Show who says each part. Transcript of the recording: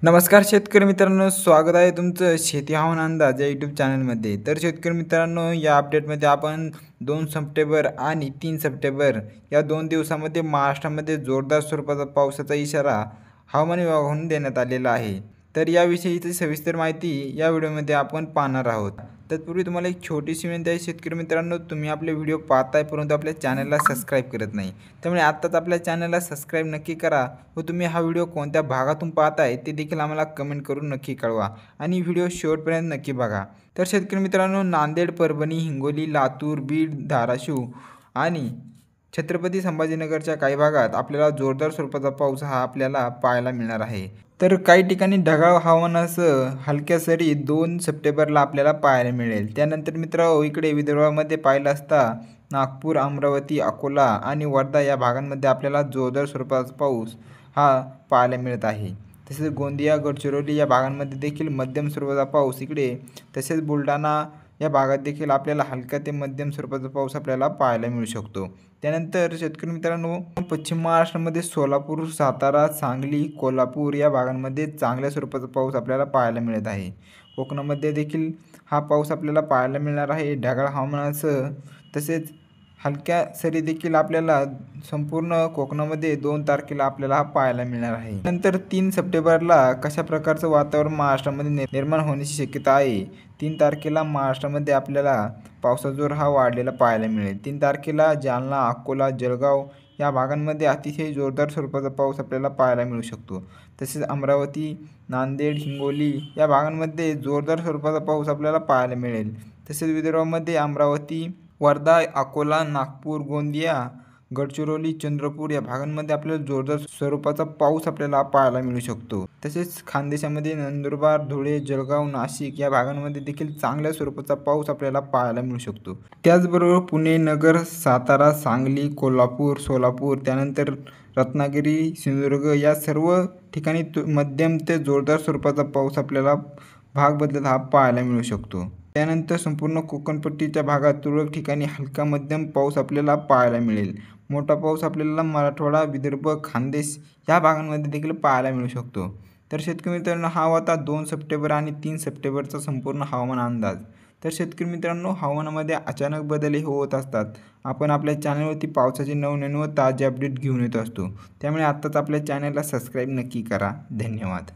Speaker 1: नमस्कार शेतकरी मित्रांनो, स्वागत आहे तुमचं शेती हवामान अंदाज या यूट्यूब चॅनलमध्ये. तर शेतकरी मित्रांनो, या अपडेटमध्ये आपण 2 सप्टेंबर आणि 3 सप्टेंबर या 2 दिवसामध्ये महाराष्ट्रामध्ये जोरदार स्वरूपाचा पावसाचा इशारा हवामान विभागाकडून देण्यात आलेला आहे. तर याविषयीची सविस्तर माहिती या व्हिडिओमध्ये आपण पाहणार आहोत. तत्पूर्वी तुम्हाला एक छोटीशी विनंती आहे शेतकरी मित्रांनो, तुम्ही आपले व्हिडिओ पाहताय परंतु आपल्या चॅनलला सबस्क्राईब करत नाही. त्यामुळे आत्ताच आपल्या चॅनलला सबस्क्राईब नक्की करा व तुम्ही हा व्हिडिओ कोणत्या भागातून पाहताय ते देखील आम्हाला कमेंट करून नक्की कळवा आणि व्हिडिओ शेवटपर्यंत नक्की बघा. तर शेतकरी मित्रांनो, नांदेड, परभणी, हिंगोली, लातूर, बीड, धाराशिव आणि छत्रपती संभाजीनगरच्या काही भागात आपल्याला जोरदार स्वरूपाचा पाऊस हा आपल्याला पाहायला मिळणार आहे. तर काही ठिकाणी ढगाळ हवामानासह हलक्या सरी 2 सप्टेंबरला आपल्याला पाहायला मिळेल. त्यानंतर मित्रांनो, इकडे विदर्भामध्ये पाहिलं असता नागपूर, अमरावती, अकोला आणि वर्धा या भागांमध्ये आपल्याला जोरदार स्वरूपाचा पाऊस हा पाहायला मिळत आहे. तसेच गोंदिया, गडचिरोली या भागांमध्ये देखील मध्यम स्वरूपाचा पाऊस इकडे, तसेच बुलढाणा या भागात देखील आपल्याला हलका ते मध्यम स्वरूपाचा पाऊस आपल्याला पाहायला मिळू शकतो. त्यानंतर शेतकरी मित्रांनो, पश्चिम महाराष्ट्रामध्ये सोलापूर, सातारा, सांगली, कोल्हापूर या भागांमध्ये चांगल्या स्वरूपाचा पाऊस आपल्याला पाहायला मिळत आहे. कोकणामध्ये देखील हा पाऊस आपल्याला पाहायला मिळणार आहे ढगाळ हवामानासह. तसेच हलक्या सरी देखील आपल्याला संपूर्ण कोकणामध्ये 2 तारखेला आपल्याला हा पाहायला मिळणार आहे. नंतर 3 सप्टेंबरला कशा प्रकारचं वातावरण महाराष्ट्रामध्ये निर्माण होण्याची शक्यता आहे. 3 तारखेला महाराष्ट्रामध्ये आपल्याला पावसाचा जोर हा वाढलेला पाहायला मिळेल. 3 तारखेला जालना, अकोला, जळगाव या भागांमध्ये अतिशय जोरदार स्वरूपाचा पाऊस आपल्याला पाहायला मिळू शकतो. तसेच अमरावती, नांदेड, हिंगोली या भागांमध्ये जोरदार स्वरूपाचा पाऊस आपल्याला पाहायला मिळेल. तसेच विदर्भामध्ये अमरावती, वर्धा, अकोला, नागपूर, गोंदिया, गडचिरोली, चंद्रपूर या भागांमध्ये आपल्याला जोरदार स्वरूपाचा पाऊस आपल्याला पाहायला मिळू शकतो. तसेच खानदेशामध्ये नंदुरबार, धुळे, जळगाव, नाशिक या भागांमध्ये देखील चांगल्या स्वरूपाचा पाऊस आपल्याला पाहायला मिळू शकतो. त्याचबरोबर पुणे, नगर, सातारा, सांगली, कोल्हापूर, सोलापूर, त्यानंतर रत्नागिरी, सिंधुदुर्ग या सर्व ठिकाणी मध्यम ते जोरदार स्वरूपाचा पाऊस आपल्याला भाग बदलत हा पाहायला मिळू शकतो. त्यानंतर संपूर्ण कोकणपट्टीच्या भागात तुरळक ठिकाणी हलका मध्यम पाऊस आपल्याला पाहायला मिळेल. मोठा पाऊस आपल्याला मराठवाडा, विदर्भ, खानदेश या भागांमध्ये देखील पाहायला मिळू शकतो. तर शेतकरी मित्रांनो, हा होता 2 सप्टेंबर आणि 3 सप्टेंबरचा संपूर्ण हवामान अंदाज. तर शेतकरी मित्रांनो, हवामानामध्ये अचानक बदलही होत असतात. आपण आपल्या चॅनलवरती पावसाचे नवनवीन व ताजे अपडेट घेऊन येत असतो. त्यामुळे आत्ताच आपल्या चॅनलला सबस्क्राईब नक्की करा. धन्यवाद.